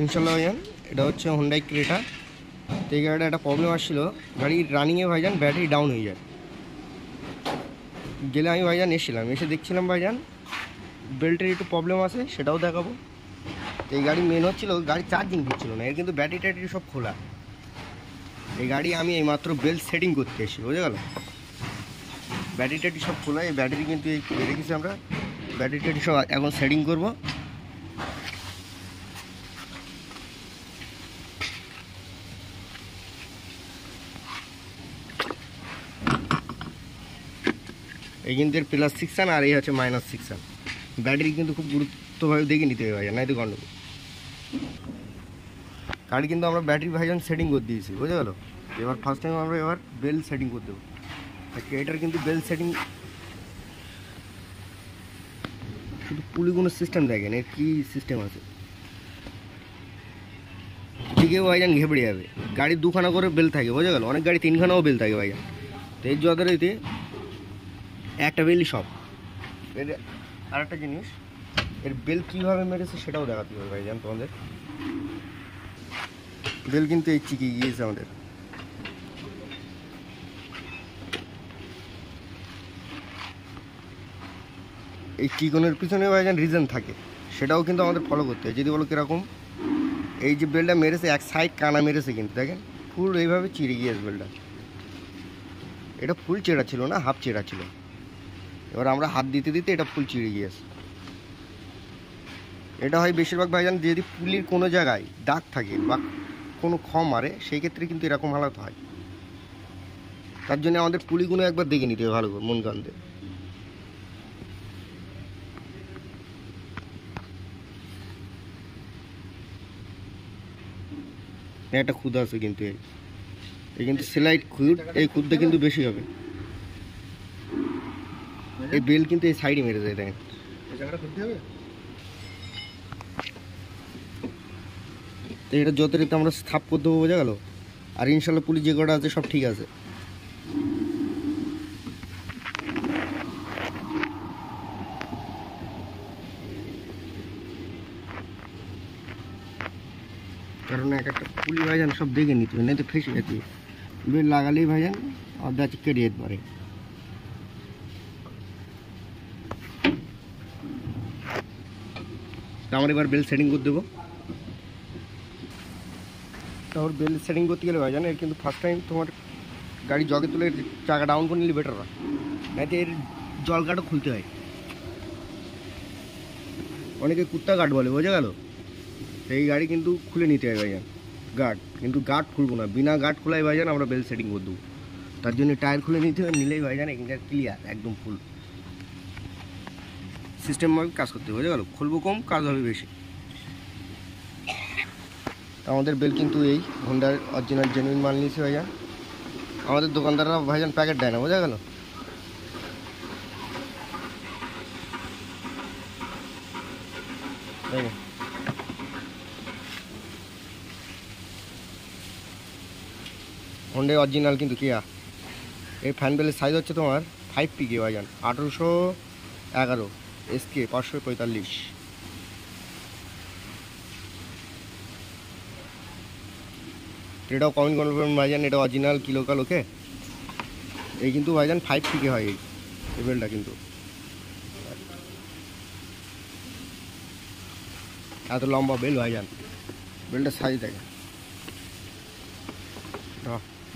ইনশাল্লাহ ভাইজান এটা হচ্ছে হোন্ডাই ক্রেটা। তো এই গাড়িটা একটা প্রবলেম আসছিলো, গাড়ির রানিংয়ে ভাইজান ব্যাটারি ডাউন হয়ে যায়। গেলে আমি ভাইজান এসেছিলাম, এসে দেখছিলাম ভাইজান বেল্টের একটু প্রবলেম আছে, সেটাও দেখাবো। তো এই গাড়ি মেন হচ্ছিলো গাড়ি চার্জিং দিচ্ছিলো না, এর কিন্তু ব্যাটারি ট্যাটারি সব খোলা। এই গাড়ি আমি এইমাত্র বেল্ট সেটিং করতে এসেছি, বুঝে গেল। ব্যাটারি ট্যাটারি সব খোলা, এই ব্যাটারি কিন্তু এই রেখেছি আমরা, ব্যাটারি ট্যাটারি সব এখন সেটিং করবো। এই কিন্তু এর প্লাস সেকশান আর এই হচ্ছে মাইনাস সেকশান। ব্যাটারি কিন্তু খুব গুরুত্বভাবে দেখে নিতে হবে ভাইজান, নাই তো গন্ডগোল। গাড়ি কিন্তু আমরা ব্যাটারি ভাইজান সেটিং করে দিয়েছি, বুঝে গেল। এবার ফার্স্ট টাইম আমরা এবার বেল সেটিং করে দেবো। এটার কিন্তু বেল সেটিং শুধু পুলিগুলো সিস্টেম দেখেন, এর কী সিস্টেম আছে। দিকেও ভাইজান ঘেপড়ে যাবে, গাড়ি দুখানা করে বেল থাকে, বুঝে গেল। অনেক গাড়ি তিনখানাও বেল থাকে ভাইজান। তো এর যথারীতি একটা বেলই সব। এর আর একটা জিনিস, এর বেল কীভাবে মেরেছে সেটাও দেখাতে হবে ভাইজান তোমাদের। বেল কিন্তু এই চিকে গিয়েছে আমাদের। এই চিকনের পিছনে ভাইজান রিজন থাকে, সেটাও কিন্তু আমাদের ফলো করতে হয়। যদি বলো কীরকম, এই যে বেলটা মেরেছে এক সাইড কানা মেরেছে, কিন্তু দেখেন ফুল এইভাবে চিড়ে গিয়েছে বেলটা। এটা ফুল চেরা ছিল না, হাফ চেরা ছিল। এবার আমরা হাত দিতে দিতে এটা ফুল চিড়ে গিয়েছে। এটা হয় বেশিরভাগ ভাইজান যদি পুলির কোনো জায়গায় দাগ থাকে বা কোনো মারে, সেই ক্ষেত্রে কিন্তু এরকম হালাত হয়। তার জন্য আমাদের পুলিগুলো একবার দেখে নিতে হবে ভালো করে, মন কান দিয়ে। একটা খুদ আছে কিন্তু এই কিন্তু সেলাই খুদ, এই খুদটা কিন্তু বেশি হবে। এই বেল কিন্তু এই সাইডে মেরে যায়, দেখেন। তো এটা যথারীতি আমরা স্থাপ করে দেবো, বোঝা গেল। আর ইনশাল্লাহ পুলিশ যে কটা আছে সব ঠিক আছে। কারণ এক একটা পুলি ভাইজান সব দেখে নিতে হবে, নাই তো ফেসে যাচ্ছে। বেল লাগালেই ভাইজান অর্ধা কেটে যেতে পারে। আমার এবার বেল সেটিং করে দেবো। তারপর বেল সেটিং করতে গেলে ভাইজান এর কিন্তু ফার্স্ট টাইম তোমার গাড়ি জগে তুলে চাকা ডাউন করে নিলে বেটার হয়, নাই তো এর জল গাটও খুলতে হয়। অনেকে কুত্তা গার্ড বলে, বোঝা গেল। এই গাড়ি কিন্তু খুলে নিতে হয় ভাইজান গার্ড, কিন্তু গার্ড খুলবো না, বিনা গার্ড খোলাই ভাইজান আমরা বেল সেটিং করে দেবো। তার জন্য টায়ার খুলে নিতে হবে, নিলেই ভাইজান এখানকার ক্লিয়ার একদম ফুল সিস্টেমভাবে কাজ করতে হবে, বোঝা গেল। খুলবো কম, কাজ হবে বেশি। আমাদের বেল কিন্তু এই হোন্ডার অরিজিনাল জেনুইন মাল নিয়েছে ভাইজান। আমাদের দোকানদাররা ভাইজান প্যাকেট দেয় না, বোঝা গেল। হোন্ডার অরিজিনাল কিন্তু কিয়া। এই ফ্যান বেলের সাইজ হচ্ছে তোমার 5 পিকে ভাইজান, 1811 SK 545। এটাও কমেন্ট করবেন ভাইজান, এটা অরিজিনাল কি লোকাল, ওকে। এই কিন্তু ভাইজান 5 পিকে হয় এই বেলটা কিন্তু। এত লম্বা বেল ভাইজান, বেলটার সাইজ দেখে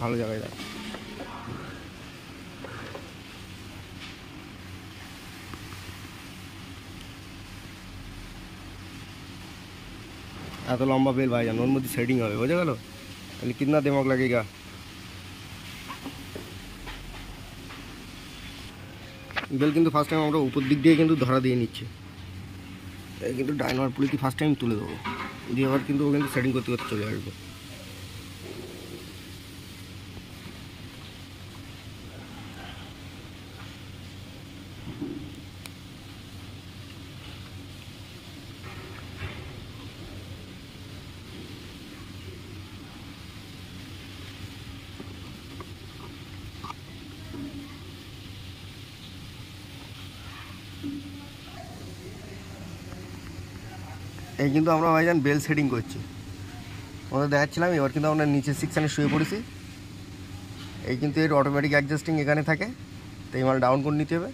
ভালো জায়গায় দেখ। এত লম্বা बेल भाईजान, ওর মধ্যে সেটিং হবে, বোঝা গেল। তাহলে কিতনা दिमाग लगेगा। বেল কিন্তু ফার্স্ট টাইম আমরা উপর দিক দিয়ে কিন্তু ধরা দিয়ে নিচ্ছি, এই কিন্তু ডাইনার পুলি ফার্স্ট টাইম তুলে দেবো, দিয়ে আবার কিন্তু ও কিন্তু সেটিং করতে করতে চলে আসবে। এই কিন্তু আমরা ভাইজান বেল সেটিং করছি, আমাদের দেখাচ্ছিলাম। এবার কিন্তু আমরা নিচে সেকশানে শুয়ে পড়েছি। এই কিন্তু এর অটোমেটিক অ্যাডজাস্টিং এখানে থাকে, তো এই মাল ডাউন করে নিতে হবে।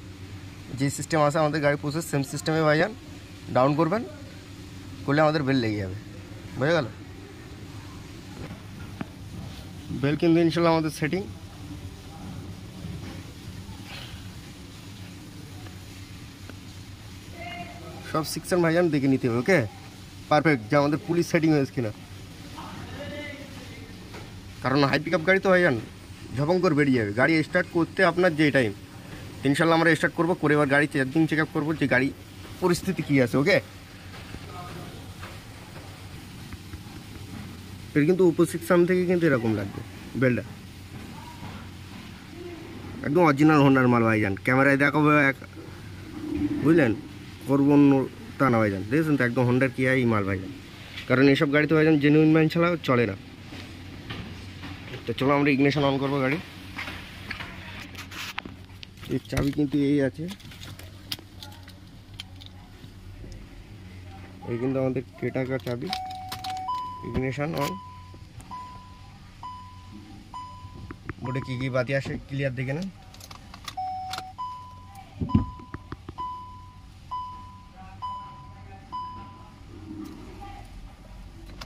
যে সিস্টেম আছে আমাদের গাড়ি প্রসেস সেম সিস্টেমে ভাইজান ডাউন করবেন, করলে আমাদের বেল লেগে যাবে, বুঝে গেল। বেল কিন্তু ইনশাল্লাহ আমাদের সেটিং। সব সেকশন ভাইজান দেখে নিতে হবে, ওকে পারফেক্ট, যে আমাদের পুলিশ সেটিং হয়েছে কিনা। কারণ হাই পিক আপ গাড়ি তো ভাইজান ঝপং করে বেরিয়ে যাবে। গাড়ি স্টার্ট করতে আপনার যে টাইম, ইনশাল্লাহ আমরা স্টার্ট করবো, করে এবার গাড়ি চার্জিং চেক আপ করবো যে গাড়ি পরিস্থিতি কী আছে, ওকে। এর কিন্তু উপর সেকশন থেকে কিন্তু এরকম লাগবে বেলটা, একদম অরিজিনাল হোন্ডার মাল ভাইজান। ক্যামেরায় দেখাবো এক, বুঝলেন, করবো অন্য তা না ভাইজান, দেখেছেন তো একদম হোন্ডার কি এই মাল ভাইজান। কারণ এইসব গাড়ি তো ভাইজান জেনুইন ম্যান ছাড়া চলে না। তো চলো আমরা ইগনিশন অন করবো গাড়ি। এর চাবি কিন্তু এই আছে, এই কিন্তু আমাদের কেটাকার চাবি। ইগনিশন অন, বোর্ডে কী কী বাতি আসে ক্লিয়ার দেখে নেন।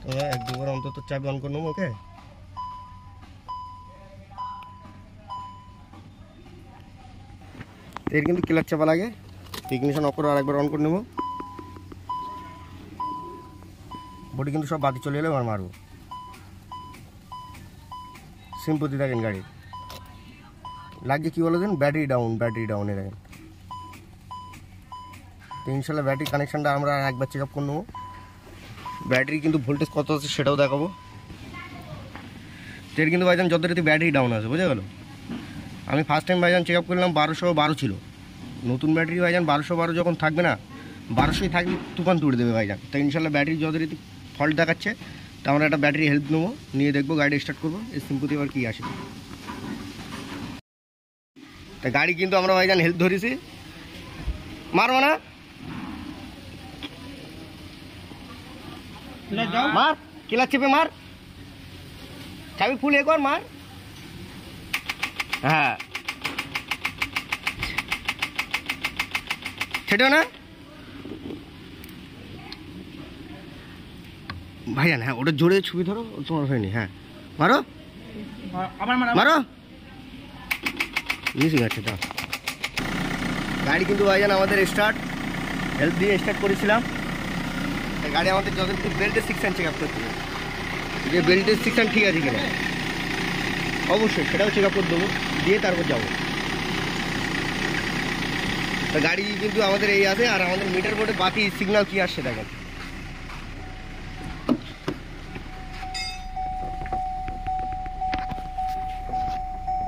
তো এক দুবার অন্তত চাবি অন করে নেবো, ওকে। এর কিন্তু ক্লাচ চাপা লাগে, ইগনিশন অফ করে আরেকবার অন করে নেবো। বডি কিন্তু সব বাতি চলে এলে আমার মারবো। সিম্পতি দেখেন গাড়ি লাগছে কী বলো দেন, ব্যাটারি ডাউনে দেখেন। তো ইনশাল্লাহ ব্যাটারি কানেকশানটা আমরা একবার চেক আপ করে নেবো। ব্যাটারি কিন্তু ভোল্টেজ কত আছে সেটাও দেখাবো। তো এর কিন্তু ভাইজান যত রাতে ব্যাটারি ডাউন আছে, বুঝে গেলো। আমি ফার্স্ট টাইম ভাইজান চেক আপ করলাম 1212 ছিল। নতুন ব্যাটারি ভাইজান 1212 যখন থাকবে না, 1200ই থাকবে, তুফান তুলে দেবে ভাইজান। তো ইনশাল্লাহ ব্যাটারি যত রাতে ফল্ট দেখাচ্ছে, তো আমরা একটা ব্যাটারি হেল্প নেবো, নিয়ে দেখবো গাড়ি স্টার্ট করবো, এই সিম্পতি এবার কী আসে। তা গাড়ি কিন্তু আমরা ভাইজান হেল্প ধরেছি, মারবো না, মার ক্লাচ চেপে মার, চাবি ফুল একবার মার, হ্যাঁ সেটাও না ভাইজান। হ্যাঁ ওটা জোরে ছবি ধরো, তোমার হয়নি, হ্যাঁ মারো মারো, মিসিং আছে। তো গাড়ি কিন্তু ভাইজান আমাদের স্টার্ট হেল্প দিয়ে স্টার্ট করেছিলাম। গাড়ি আমাদের যতটুকু বেল্টের সেকশন চেক আপ করতে হবে, যে বেল্টের সেকশন ঠিক আছে কিনা, অবশ্যই সেটাও চেক আপ করে দেবো, দিয়ে তারপর যাবো। তো গাড়ি কিন্তু আমাদের এই আছে, আর আমাদের মিটার বোর্ডে বাতি সিগন্যাল কি আসছে দেখেন।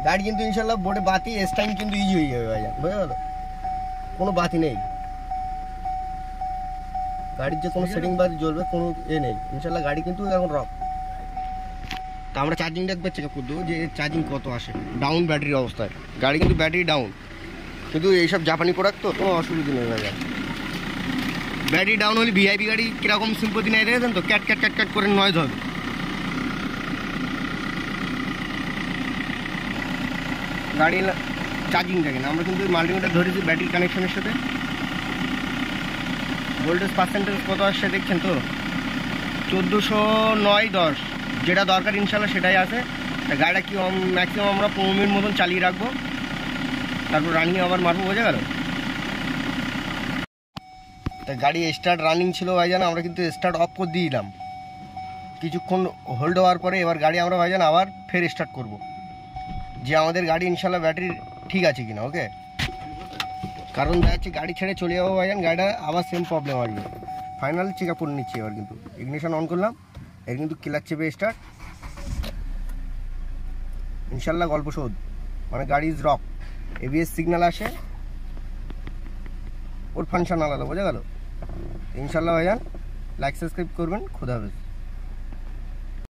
গাড়ি কিন্তু ইনশাল্লাহ বোর্ডে বাতি টাইম কিন্তু ইজি হয়ে যাবে ভাইজান, বুঝে গেল। কোনো বাতি নেই গাড়ির, যে কোনো সেটিং বাতি জ্বলবে কোনো নেই ইনশাল্লাহ। গাড়ি কিন্তু এখন রক। তা আমরা চার্জিংটা একবার চেক আপ করে দেবো যে চার্জিং কত আসে ডাউন ব্যাটারির অবস্থায়। গাড়ি কিন্তু ব্যাটারি ডাউন, কিন্তু এইসব জাপানি প্রোডাক্ট তো কোনো অসুবিধা নেই ভাইজান। ব্যাটারি ডাউন হলে ভিআইপি গাড়ি কীরকম সিম্পতি নেই দেখেছেন তো, ক্যাট ক্যাট ক্যাট ক্যাট করে নয়েজ হবে। গাড়ি চার্জিং দেখেন, আমরা কিন্তু মাল্টিমিটার ধরেছি ব্যাটারি কানেকশনের সাথে। ভোল্টেজ পার্সেন্টেজ কত আসছে দেখছেন তো, 1409-10, যেটা দরকার ইনশাল্লাহ সেটাই আছে। গাড়িটা কি ম্যাক্সিমাম আমরা 15 মিনিট মতন চালিয়ে রাখবো, তারপর রানিং আবার মারবো, বোঝা গেল। তা গাড়ি স্টার্ট রানিং ছিল ভাইজান, আমরা কিন্তু স্টার্ট অফ করে দিলাম। কিছুক্ষণ হোল্ড হওয়ার পরে এবার গাড়ি আমরা ভাইজান আবার ফের স্টার্ট করব, যে আমাদের গাড়ি ইনশাল্লাহ ব্যাটারি ঠিক আছে কিনা, ওকে। কারণ দেখা যাচ্ছে গাড়ি ছেড়ে চলে যাবো ভাইজান, গাড়িটা আবার সেম প্রবলেম আসবে। ফাইনাল চেক আপ করে নিচ্ছি এবার। কিন্তু ইগনিশন অন করলাম, এর কিন্তু ক্লাচ চেপে স্টার্ট, ইনশাল্লাহ গল্প শোধ, মানে গাড়ি ইজ রক। এবিএস সিগন্যাল আসে, ওর ফাংশন আলাদা, বোঝা গেল। ইনশাল্লাহ ভাইজান লাইক সাবস্ক্রাইব করবেন, খুদা হাফেজ।